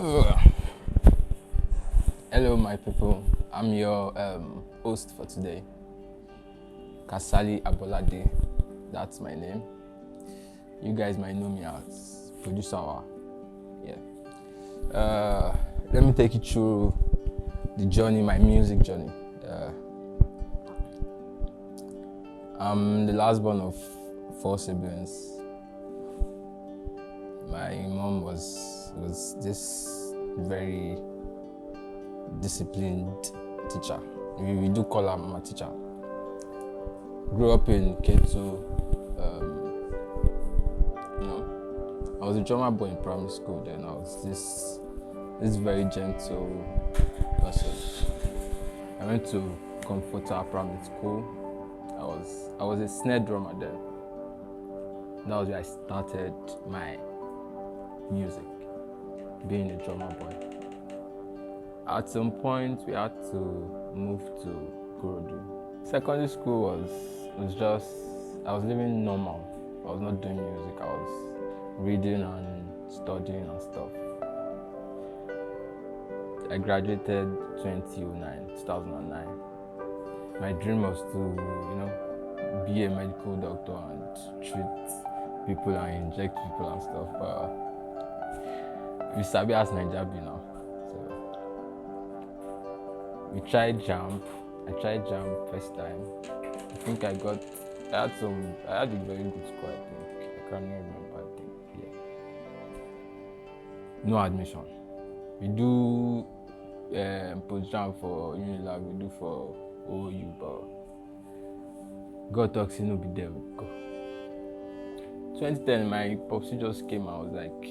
Ugh. Hello, my people. I'm your host for today, Kasali Abolade. That's my name. You guys might know me as producer. Yeah. Let me take you through the journey, my music journey. I'm the last born of 4 siblings. My mom was this very disciplined teacher. We do call her mama teacher. Grew up in Ketu. I was a drummer boy in primary school. Then I was this very gentle person. I went to Comforter Primary School. I was a snare drummer then. That was where I started my music, being a drummer boy. At some point, we had to move to Kurodu. Secondary school was just, I was living normal. I was not doing music. I was reading and studying and stuff. I graduated 2009. My dream was to, be a medical doctor and treat people and inject people and stuff. But we sabi as Naija be now. We tried jump. I tried jump first time. I think I had a very good score, I think. I can't remember, I think. Yeah. No admission. We do post jump for Unilag, we do for OU, but God talks, no be there, we go. 2010, my popsy just came out, was like,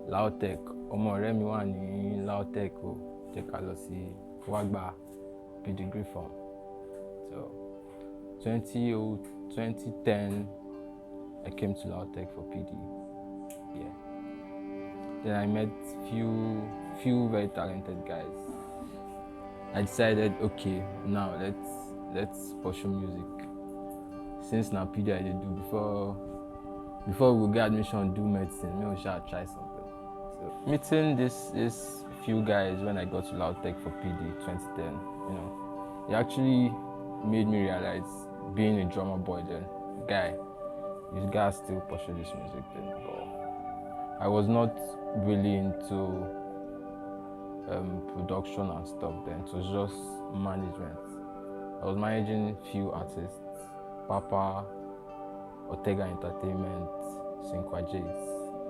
LAUTECH, Omo Remi wa ni LAUTECH o, jẹ́ ká lọ sí Wagba degree form. So 2010 I came to LAUTECH for PD. Yeah. Then I met few very talented guys. I decided, okay, now let's pursue music. Since now PD I did do before we get admission do medicine, maybe we shall try something. So meeting this few guys when I got to LAUTECH for PD 2010, it actually made me realize, being a drummer boy then, these guys still pursue this music then, but I was not really into production and stuff then. It was just management. I was managing few artists, Papa, Ortega Entertainment, Cinqua J's.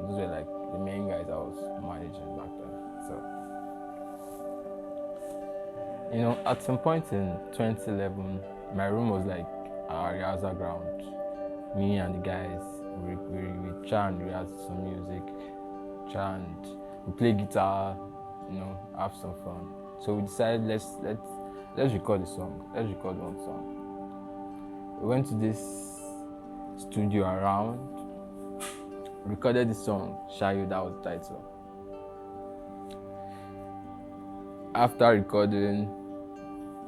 Those were like the main guys I was managing back then. So, at some point in 2011, my room was like our rehearsal ground. Me and the guys, we try and rehearse some music, we play guitar, have some fun. So we decided let's record a song. Let's record one song. We went to this studio around, recorded the song, Shayo, that was the title. After recording,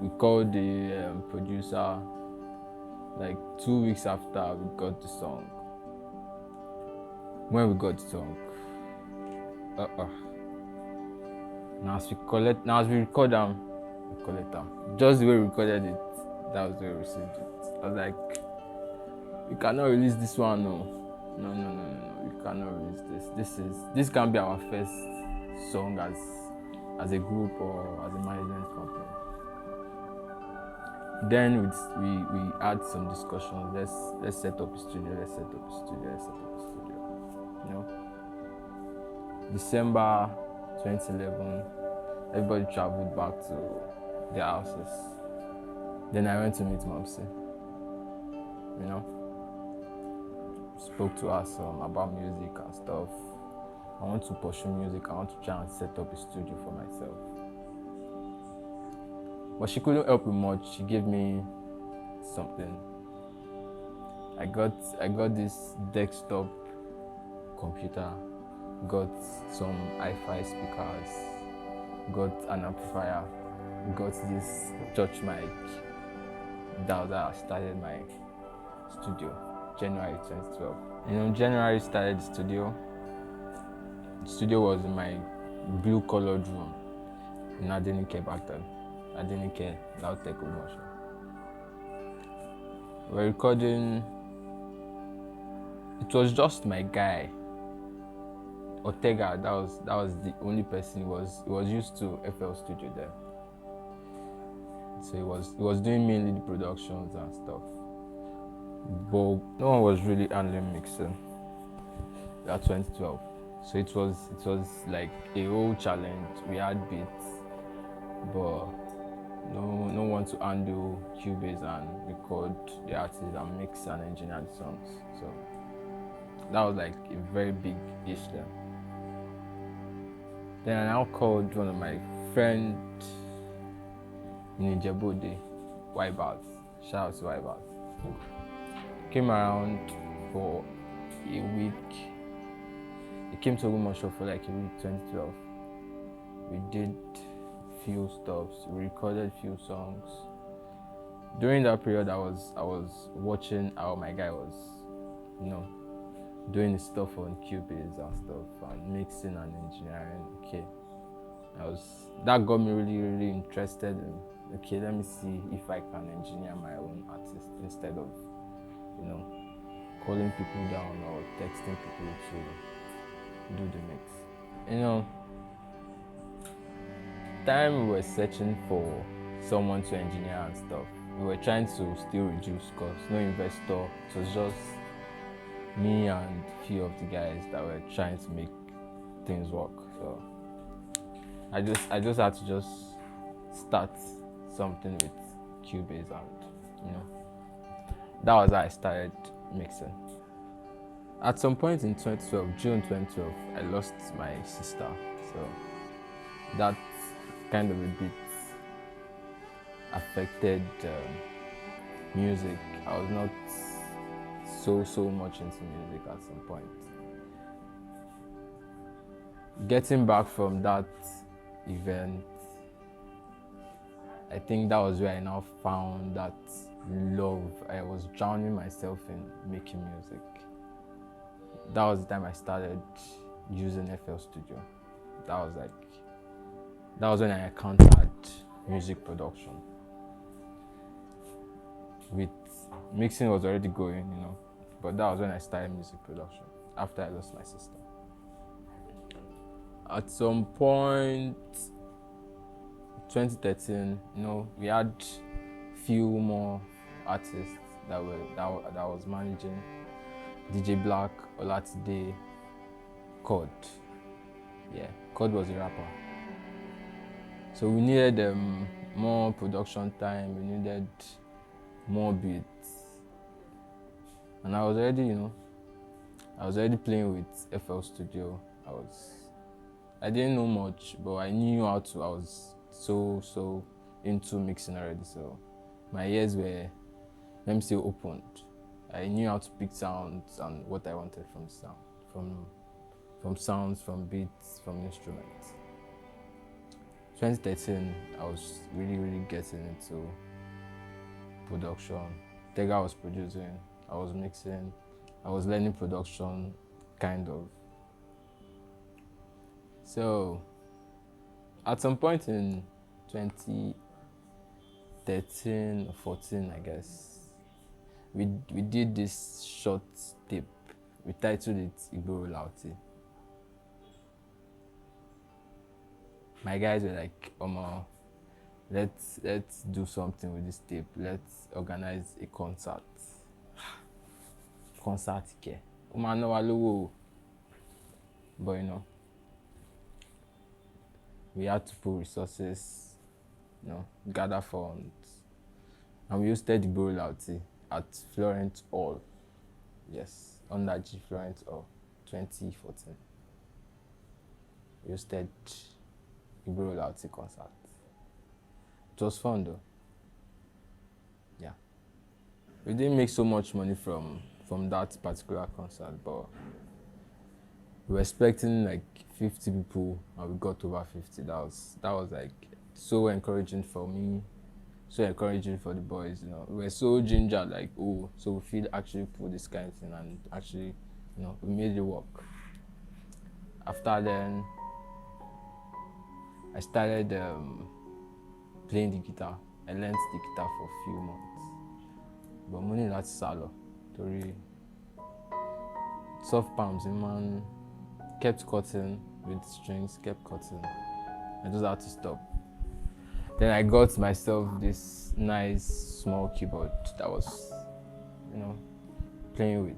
we called the producer. Like 2 weeks after we got the song. When we got the song, now as we record them, we collect them. Just the way we recorded it, that was the way we received it. I was like, we cannot release this one, no, we cannot release this. This can be our first song as a group or as a management company. Then we had some discussions. Let's set up a studio. December 2011, everybody traveled back to their houses. Then I went to meet Momsi. Spoke to her some about music and stuff. I want to pursue music. I want to try and set up a studio for myself. But she couldn't help me much. She gave me something. I got this desktop computer, got some hi-fi speakers, got an amplifier, got this church mic. That was how I started my studio, January 2012. January started the studio. The studio was in my blue colored room in Adenike back then. Adenike, LAUTECH Omotion. We're recording. It was just my guy, Ortega. That was the only person. He was used to FL Studio there, so he was doing mainly the productions and stuff. But no one was really handling mixing. At 2012, so it was like a whole challenge. We had beats, but no one to handle Cubase and record the artists and mix and engineer the songs. So that was like a very big issue. Then I now called one of my friends in Abolade, Wibers. Shout out to Wibers. Came around for a week. He came to Ogbomoso for like a week, 2012. We did few stops, we recorded few songs. During that period, I was watching how my guy was, doing his stuff on Cubase and stuff, and mixing and engineering. Okay, that got me really interested in. Okay, let me see if I can engineer my own artist instead of, calling people down or texting people to do the mix. Time we were searching for someone to engineer and stuff, we were trying to still reduce costs. No investor. It was just me and a few of the guys that were trying to make things work. So I just had to just start something with Cubase, and that was how I started mixing. At some point in 2012, June 2012, I lost my sister. So that kind of a bit affected music. I was not so much into music at some point. Getting back from that event, I think that was where I now found that love. I was drowning myself in making music. That was the time I started using FL Studio. That was when I encountered music production. With mixing was already going, but that was when I started music production, after I lost my sister. At some point, 2013, we had few more artists that I was managing. DJ Black, Olatide, Cod. Yeah, Cod was a rapper. So we needed more production time, we needed more beats. And I was already playing with FL Studio. I didn't know much, but I knew how to. I was so into mixing already, so my ears were, let me say, opened. I knew how to pick sounds and what I wanted from sound, from sounds, from beats, from instruments. 2013, I was really getting into production. Tega was producing, I was mixing, I was learning production, kind of. So, at some point in 2013 or 14, I guess, we did this short tape. We titled it Igbo Lauti. My guys were like, let's do something with this tape. Let's organize a concert. Concert ke. But we had to put resources, gather funds. And we used the Igbo Lauti at Florence Hall. Yes, under G Florence Hall, 2014. We used Igbo Lauti concert. It was fun though. Yeah. We didn't make so much money from that particular concert, but we were expecting like 50 people and we got over 50. That was like so encouraging for me, so encouraging for the boys. We were so gingered, like, so we feel actually put this kind of thing, and actually, we made it work. After then, I started playing the guitar. I learned the guitar for a few months. But money not salo. Tori soft palms, man kept cutting with strings, kept cutting. I just had to stop. Then I got myself this nice small keyboard that was, playing with.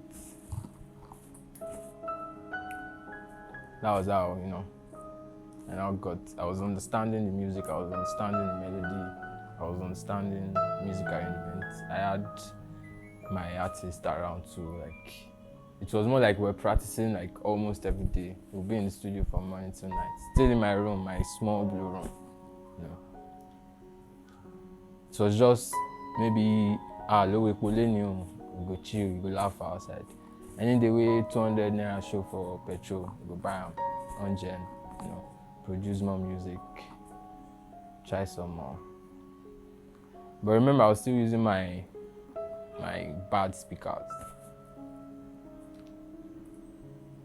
That was how, and I was understanding the music, I was understanding the melody, I was understanding music arrangements. I had my artist around too, it was more like we're practicing almost every day. We'll be in the studio from morning till night. Still in my room, my small blue room. It was just maybe we go chill, we go laugh outside. Any day we 200 naira show for petrol, we go buy them on gen, produce more music, try some more. But remember, I was still using my bad speakers.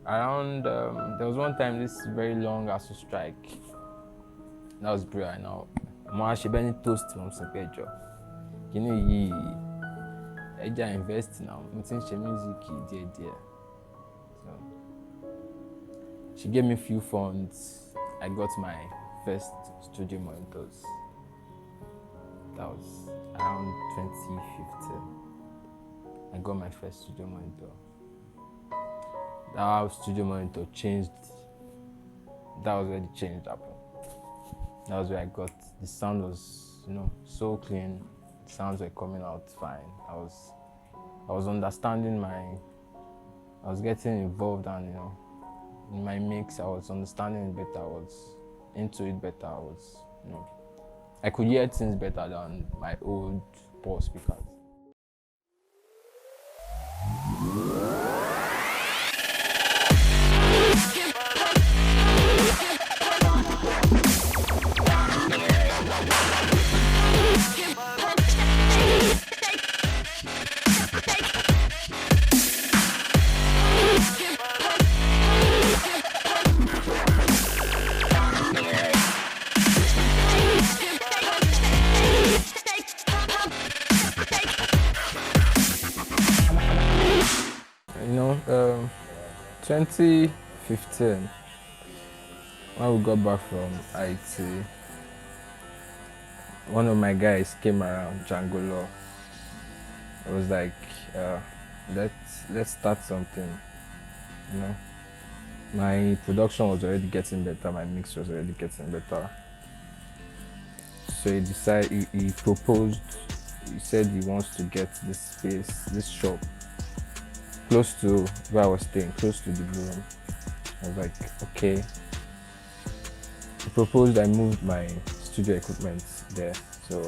Around there was one time this very long ASU strike. That was brilliant. Now, I should be toast from Sepejo. I just invest now. I'm teaching music dear. So she gave me a few funds. I got my first studio monitors. That was around 2015. I got my first studio monitor. That studio monitor changed. That was where the change happened. That was where I got the sound was, so clean. The sounds were coming out fine. I was understanding I was getting involved, and in my mix I was understanding it better. I was into it better. I could hear things better than my old poor speakers. You know, 2015, when we got back from IT, one of my guys came around, Django. It was like, let's start something. You know, my production was already getting better, my mix was already getting better. So he proposed, he said he wants to get this space, this shop, close to where I was staying, close to the blue room. I was like, okay. He proposed I moved my studio equipment there, so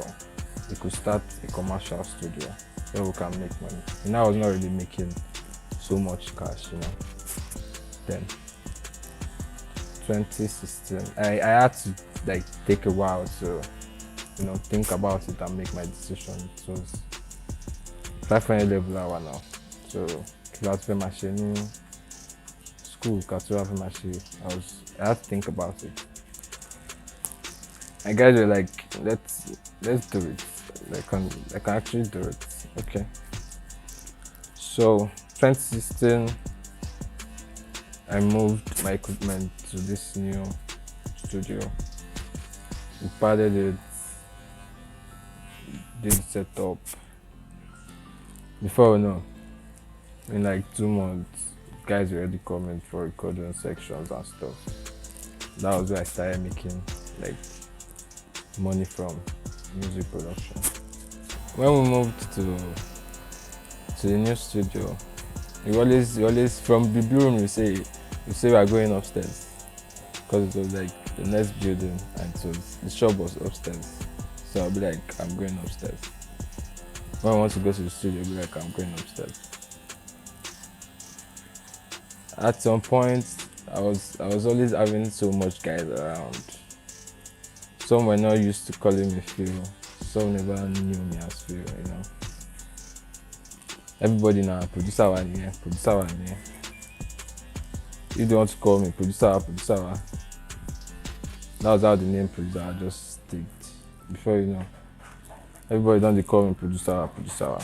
we could start a commercial studio where we can make money. And I was not really making so much cash, Then 2016, I had to take a while to think about it and make my decision. It was 500 level hour now, so machine school machine. I had to think about it. My guys were like, let's do it. I can actually do it. Okay. So 2016, I moved my equipment to this new studio. We padded it, did setup. Before we know, in 2 months, guys were already coming for recording sections and stuff. That was where I started making money from music production. When we moved to the new studio, you always from the blue room you say we are going upstairs, because it was the next building and the shop was upstairs. So I'll be like, I'm going upstairs. When I want to go to the studio, I'll be like, I'm going upstairs. At some point, I was always having so much guys around. Some were not used to calling me Phil. Some never knew me as Phil, Everybody now, producer one here. You don't want to call me producer. That was how the name producer just stayed. Before you know, everybody don't they call me producer, producer.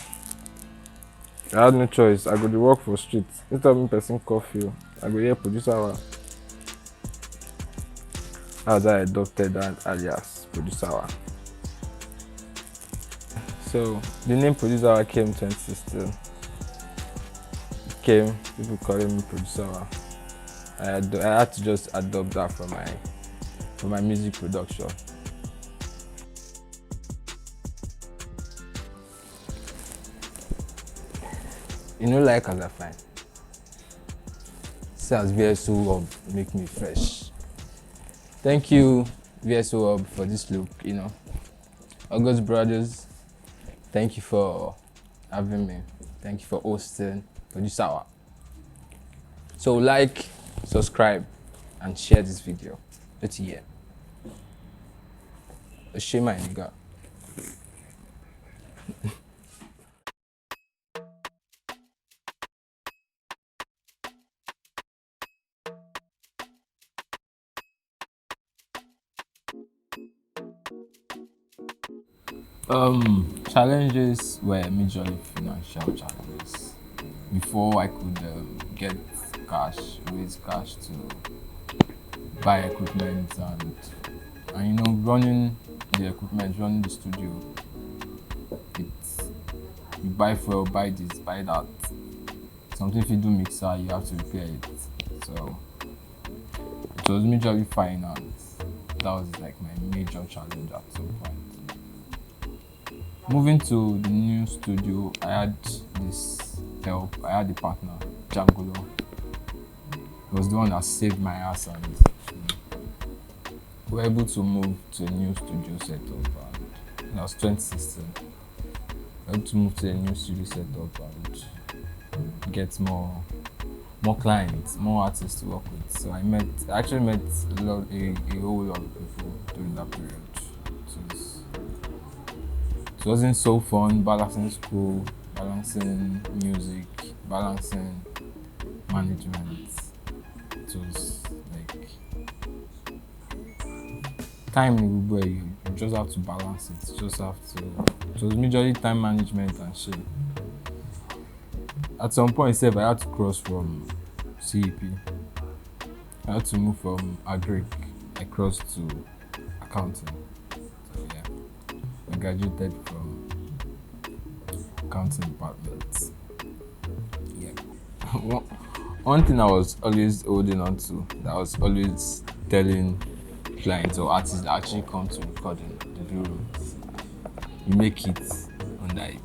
I had no choice. I go to work for street. Instead of me person coffee, I go here producer. That's how I adopted that alias producer. So the name producer came 2016. People calling me producer. I had to just adopt that for my music production. You know, like as I find. See as VSO Hub make me fresh. Thank you, VSO Hub, for this look, you know. August Brothers, thank you for having me. Thank you for hosting Producer. So like, subscribe, and share this video. Let's hear. Share my nigga. Challenges were majorly financial challenges. Before I could get cash, raise cash to buy equipment and you know, running the equipment, running the studio, it's you buy fuel, buy this, buy that. Something if you do mixer, you have to repair it. So it was majorly finance. That was like my major challenge at some point. Moving to the new studio, I had this help. I had a partner, Jangolo. He was the one that saved my ass, and we were able to move to a new studio setup. And that was 2016. We were able to move to a new studio setup and get more clients, more artists to work with. So I actually met a whole lot of people during that period. It wasn't so fun balancing school, balancing music, balancing management. It was like time where you just have to balance it. It was majorly time management and shit. At some point, I had to cross from CEP. I had to move from agric across to accounting. So yeah, I graduated from accounting department. Yeah. One thing I was always holding on to, that I was always telling clients or artists that actually come to record in the blue room, you make it under it.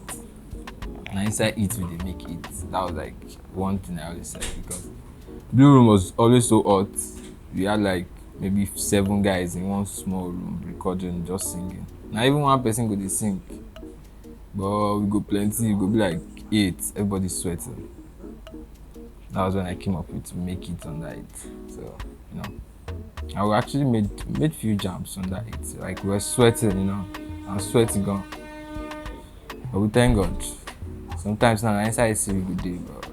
And inside it, we they make it. That was like one thing I always said, because blue room was always so hot. We had like maybe 7 guys in one small room recording, just singing. Now even one person go dey sing, but we go plenty, we go be like 8, everybody sweating. That was when I came up with make it under it. So, you know, I actually made few jams under it. Like we were sweating, you know, and sweating gone. But we thank God. Sometimes now inside see we good day, but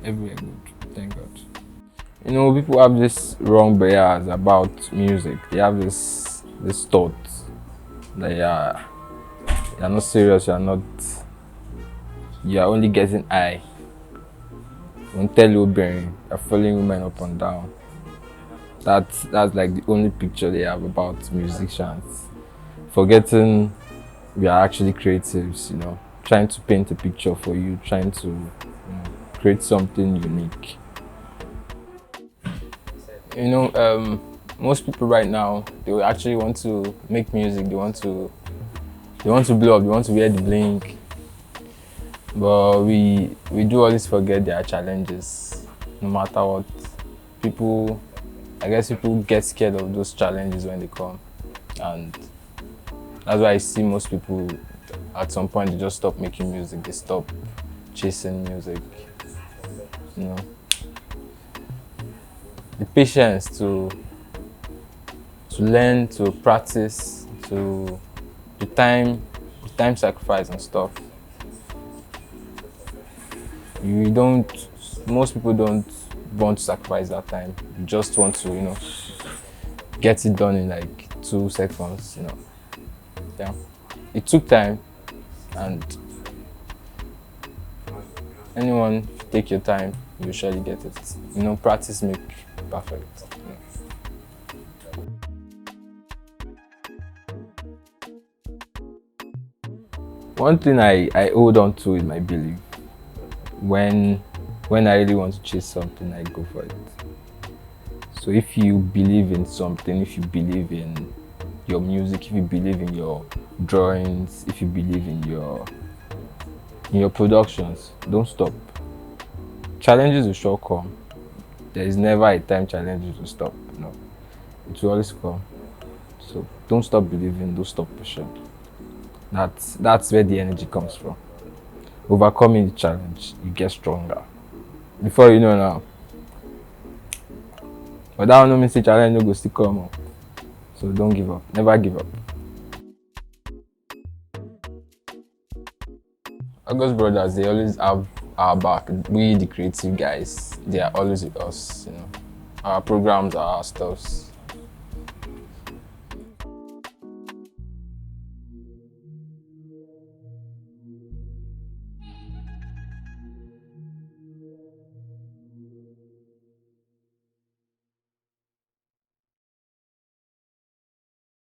everywhere good. Thank God. You know, people have this wrong bias about music. They have this thought that you're not serious, you're only getting high. Don't tell you brain, you're following women up and down. That's like the only picture they have about musicians. Forgetting we are actually creatives, you know, trying to paint a picture for you, trying to create something unique. You know, most people right now, they will actually want to make music, they want to blow up, they want to wear the bling. But we do always forget their challenges, no matter what. I guess people get scared of those challenges when they come. And that's why I see most people, at some point, they just stop making music, they stop chasing music, you know. The patience to learn, to practice, the time sacrifice and stuff. Most people don't want to sacrifice that time. You just want to, you know, get it done in like 2 seconds, you know. Yeah, it took time, and anyone take your time, you surely get it. You know, practice make perfect. You know. One thing I hold on to is my belief. When I really want to chase something, I go for it. So if you believe in something, if you believe in your music, if you believe in your drawings, if you believe in your productions, don't stop. Challenges will sure come. There is never a time challenges will stop. No, it will always come. So don't stop believing, don't stop pushing. That's where the energy comes from. Overcoming the challenge, you get stronger. Before you know now. But that one no mean say challenge no go still come. So don't give up. Never give up. August Brothers, they always have our back. We, the creative guys, they are always with us. You know, our programs are our stuffs.